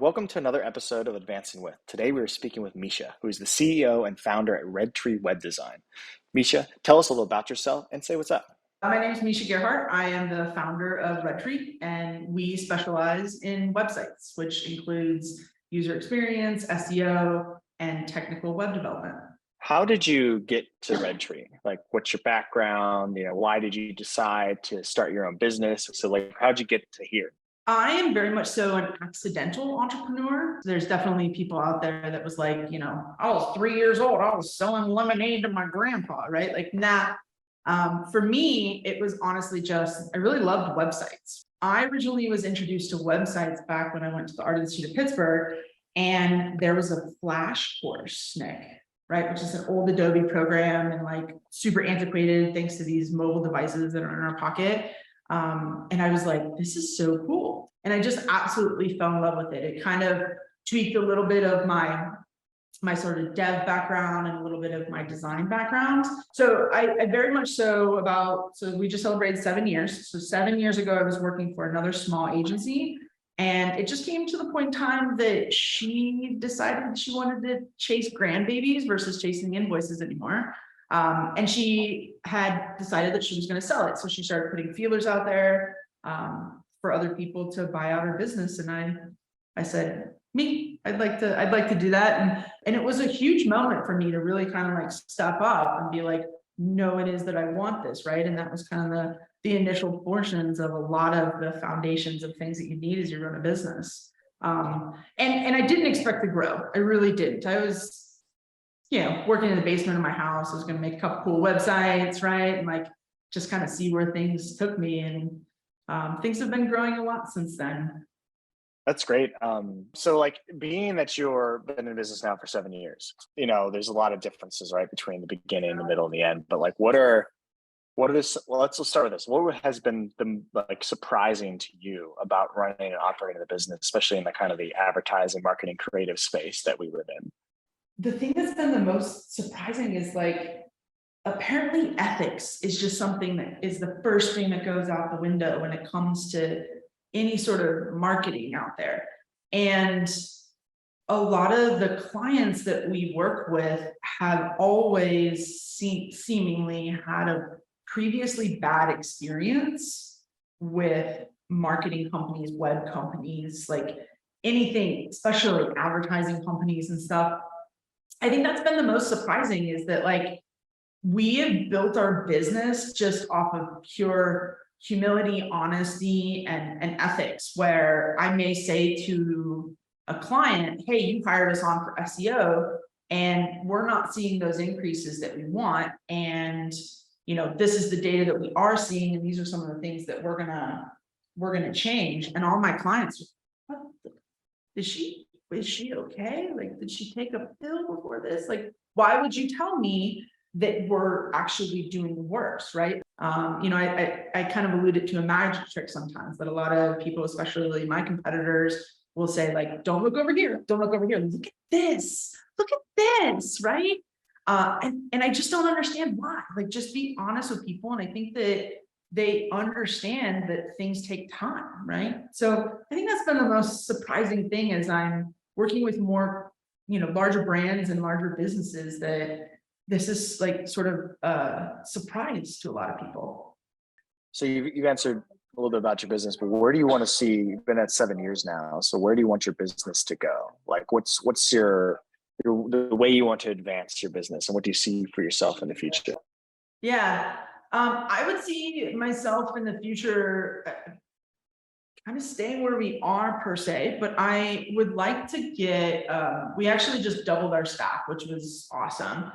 Welcome to another episode of Advancing With. Today we are speaking with Meesha, who is the CEO and founder at Red Tree Web Design. Meesha, tell us a little about yourself and say what's up. My name is Meesha Gerhart. I am the founder of Red Tree, and we specialize in websites, which includes user experience, SEO, and technical web development. How did you get to Red Tree? Like, what's your background? Why did you decide to start your own business? So, how'd you get to here? I am very much so an accidental entrepreneur. There's definitely people out there that was like, I was 3 years old. I was selling lemonade to my grandpa, right? Like, nah. For me, it was honestly just, I really loved websites. I originally was introduced to websites back when I went to the Art Institute of Pittsburgh, and there was a Flash course, Nick, right? Which is an old Adobe program and like super antiquated thanks to these mobile devices that are in our pocket. And I was like, this is so cool. And I just absolutely fell in love with it. It kind of tweaked a little bit of my sort of dev background and a little bit of my design background. So I very much so we just celebrated 7 years. So 7 years ago, I was working for another small agency. And it just came to the point in time that she decided she wanted to chase grandbabies versus chasing invoices anymore. And she had decided that she was going to sell it. So she started putting feelers out there for other people to buy out her business. And I said, I'd like to do that. And it was a huge moment for me to really kind of like step up and be like, no, it is that I want this, right? And that was kind of the initial portions of a lot of the foundations of things that you need as you run a business. And I didn't expect to grow. I really didn't. I was working in the basement of my house. I was going to make a couple cool websites, right? And like just kind of see where things took me. And things have been growing a lot since then. That's great. So being that you've been in business now for 7 years, there's a lot of differences, right? Between the beginning, the middle, and the end. But let's start with this. What has been the surprising to you about running and operating the business, especially in the kind of the advertising, marketing, creative space that we live in? The thing that's been the most surprising is apparently ethics is just something that is the first thing that goes out the window when it comes to any sort of marketing out there. And a lot of the clients that we work with have always seemingly had a previously bad experience with marketing companies, web companies, like anything, especially advertising companies and stuff. I think that's been the most surprising is that we have built our business just off of pure humility, honesty, and ethics, where I may say to a client, hey, you hired us on for SEO and we're not seeing those increases that we want. And, this is the data that we are seeing. And these are some of the things that we're going to change. And all my clients, what is she okay? Did she take a pill before this? Why would you tell me that we're actually doing worse, right? I kind of alluded to a magic trick sometimes that a lot of people, especially my competitors, will say don't look over here, don't look over here. Look at this, right? And I just don't understand why. Just be honest with people. And I think that they understand that things take time, right? So I think that's been the most surprising thing as I'm working with more, larger brands and larger businesses, that this is sort of a surprise to a lot of people. So you've answered a little bit about your business, but where do you want to see, you've been at 7 years now. So where do you want your business to go? What's the way you want to advance your business, and what do you see for yourself in the future? Yeah. I would see myself in the future kind of staying where we are per se, but I would like to get, we actually just doubled our staff, which was awesome,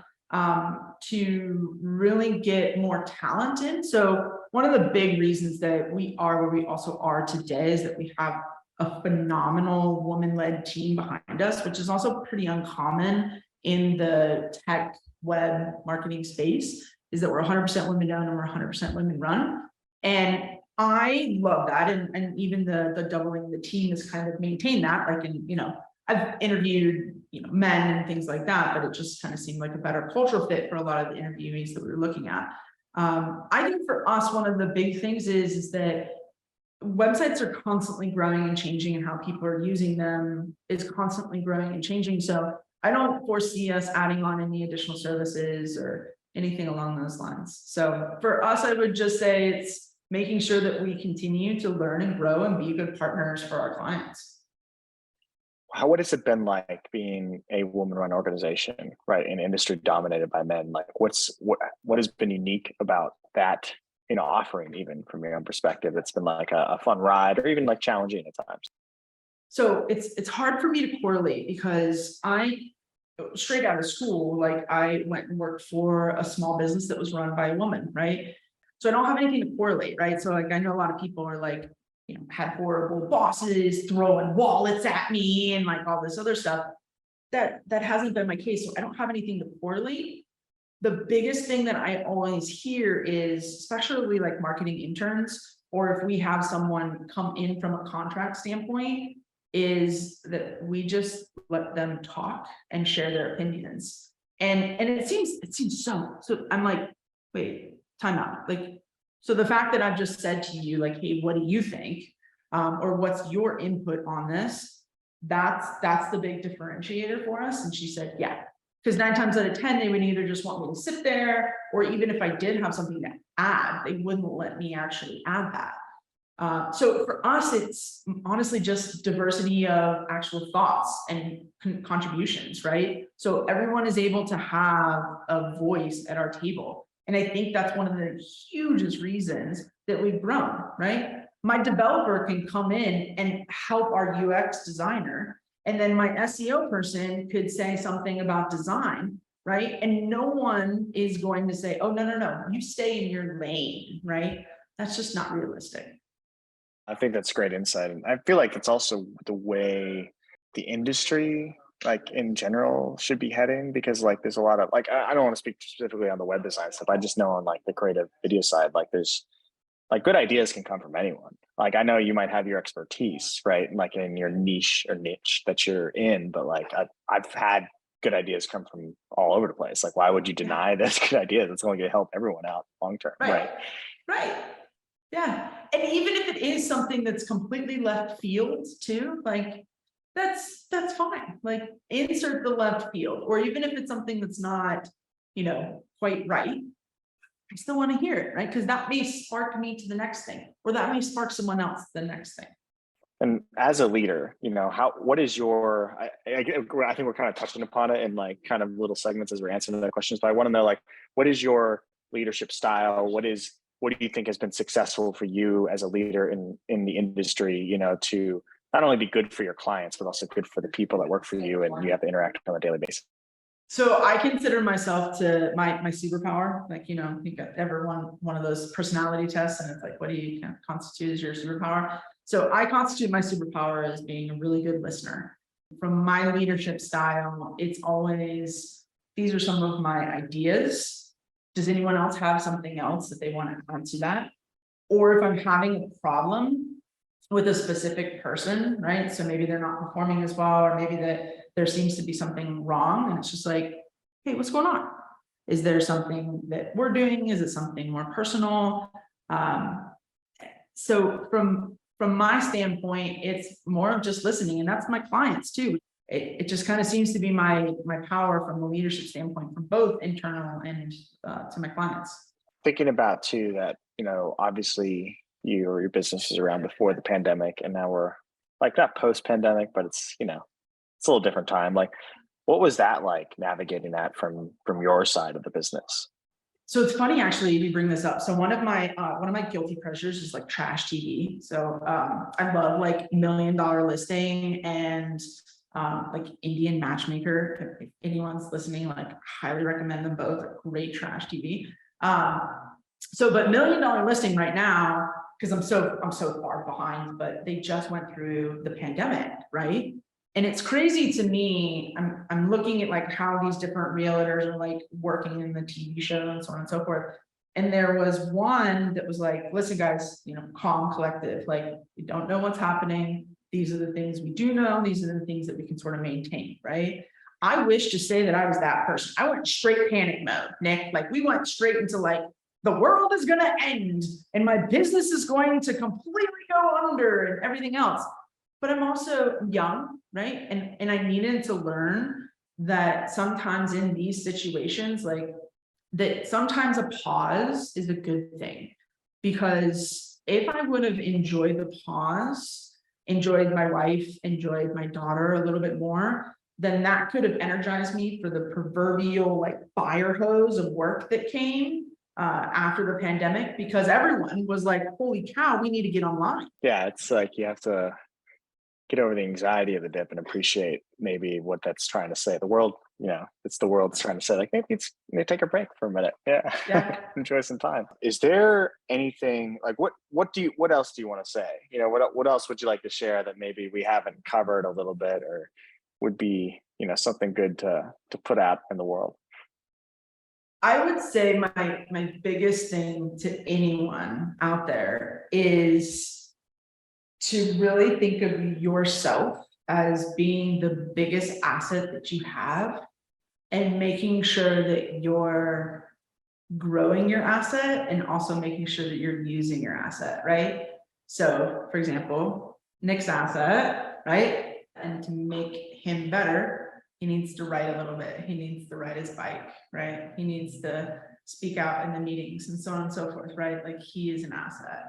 to really get more talent in. So one of the big reasons that we are where we also are today is that we have a phenomenal woman-led team behind us, which is also pretty uncommon in the tech web marketing space, is that we're 100% women-owned and we're 100% women-run. And I love that. And even the doubling the team has kind of maintained that. I've interviewed, men and things like that, but it just kind of seemed like a better cultural fit for a lot of the interviewees that we were looking at. I think for us, one of the big things is that websites are constantly growing and changing, and how people are using them is constantly growing and changing. So I don't foresee us adding on any additional services or anything along those lines. So for us, I would just say it's making sure that we continue to learn and grow and be good partners for our clients. What has it been like being a woman-run organization, right, in an industry dominated by men? Like, what has been unique about that, offering, even from your own perspective? It's been like a fun ride, or even like challenging at times. So it's hard for me to correlate, because straight out of school, like I went and worked for a small business that was run by a woman, right? So I don't have anything to correlate, right? So like I know a lot of people are like, had horrible bosses throwing wallets at me and like all this other stuff. That hasn't been my case. So I don't have anything to correlate. The biggest thing that I always hear is, especially like marketing interns, or if we have someone come in from a contract standpoint, is that we just let them talk and share their opinions. And it seems so I'm like, wait, time out. Like, so the fact that I've just said to you, like, hey, what do you think? Or what's your input on this? That's the big differentiator for us. And she said, yeah, because 9 times out of 10, they would either just want me to sit there, or even if I did have something to add, they wouldn't let me actually add that. So for us, it's honestly just diversity of actual thoughts and contributions, right? So everyone is able to have a voice at our table. And I think that's one of the hugest reasons that we've grown, right? My developer can come in and help our UX designer, and then my SEO person could say something about design, right? And no one is going to say, oh, no, you stay in your lane, right? That's just not realistic. I think that's great insight. And I feel like it's also the way the industry, like in general, should be heading, because like there's a lot of, like, I don't want to speak specifically on the web design stuff. I just know on like the creative video side, like there's like good ideas can come from anyone. Like I know you might have your expertise, right? Like in your niche or niche that you're in, but like I've had good ideas come from all over the place. Like why would you deny that's good ideas? It's going to help everyone out long term, right? Right. Yeah. And even if it is something that's completely left field too, like that's fine. Like insert the left field, or even if it's something that's not, quite right, I still want to hear it, right? Because that may spark me to the next thing, or that may spark someone else to the next thing. And as a leader, what is your, I think we're kind of touching upon it in like kind of little segments as we're answering the questions, but I want to know, like, what is your leadership style? What do you think has been successful for you as a leader in the industry, to not only be good for your clients, but also good for the people that work for you and you have to interact on a daily basis? So I consider myself to my superpower, like, I think I've ever won one of those personality tests, and it's like, what do you kind of constitute as your superpower? So I constitute my superpower as being a really good listener. From my leadership style, it's always, these are some of my ideas. Does anyone else have something else that they want to add to that? Or if I'm having a problem with a specific person, right? So maybe they're not performing as well, or maybe that there seems to be something wrong, and it's just like, hey, what's going on? Is there something that we're doing? Is it something more personal? So from my standpoint, it's more of just listening, and that's my clients too. It just kind of seems to be my power from the leadership standpoint, from both internal and to my clients. Thinking about too that, obviously your business is around before the pandemic, and now we're like not post-pandemic, but it's, it's a little different time. Like, what was that like navigating that from your side of the business? So it's funny, actually, you bring this up. So one of my guilty pleasures is like trash TV. So I love like $1 million listing and like Indian Matchmaker. If anyone's listening, like highly recommend them both. Great trash TV. But $1 million listing right now, because I'm so far behind, but they just went through the pandemic, right? And it's crazy to me. I'm looking at like how these different realtors are like working in the TV show and so on and so forth. And there was one that was like, listen, guys, calm, collective, like we don't know what's happening. These are the things we do know. These are the things that we can sort of maintain, right? I wish to say that I was that person. I went straight panic mode, Nick. Like we went straight into like, the world is going to end and my business is going to completely go under and everything else. But I'm also young, right? And I needed to learn that sometimes in these situations, like that sometimes a pause is a good thing. Because if I would have enjoyed the pause, enjoyed my wife, enjoyed my daughter a little bit more, then that could have energized me for the proverbial like fire hose of work that came after the pandemic, because everyone was like, holy cow, we need to get online. Yeah, it's like you have to get over the anxiety of the dip and appreciate maybe what that's trying to say. The world, it's the world's trying to say, like, maybe take a break for a minute. Yeah. Enjoy some time. Is there anything like what else do you want to say? What else would you like to share that maybe we haven't covered a little bit, or would be, something good to put out in the world? I would say my biggest thing to anyone out there is to really think of yourself as being the biggest asset that you have, and making sure that you're growing your asset and also making sure that you're using your asset, right? So for example, Nick's asset, right? And to make him better, he needs to write a little bit. He needs to ride his bike, right? He needs to speak out in the meetings and so on and so forth, right? Like he is an asset.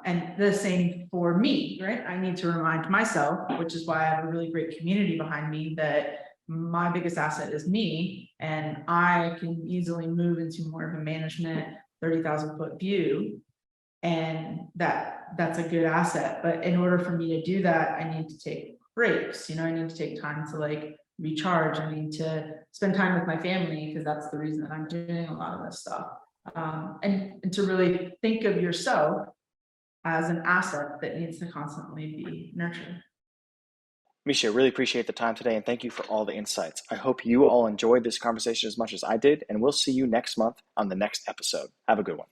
And the same for me, right? I need to remind myself, which is why I have a really great community behind me, that my biggest asset is me, and I can easily move into more of a management 30,000 foot view. And that's a good asset. But in order for me to do that, I need to take breaks. I need to take time to like recharge. I need to spend time with my family, because that's the reason that I'm doing a lot of this stuff. And to really think of yourself as an asset that needs to constantly be nurtured. Meesha, really appreciate the time today, and thank you for all the insights. I hope you all enjoyed this conversation as much as I did, and we'll see you next month on the next episode. Have a good one.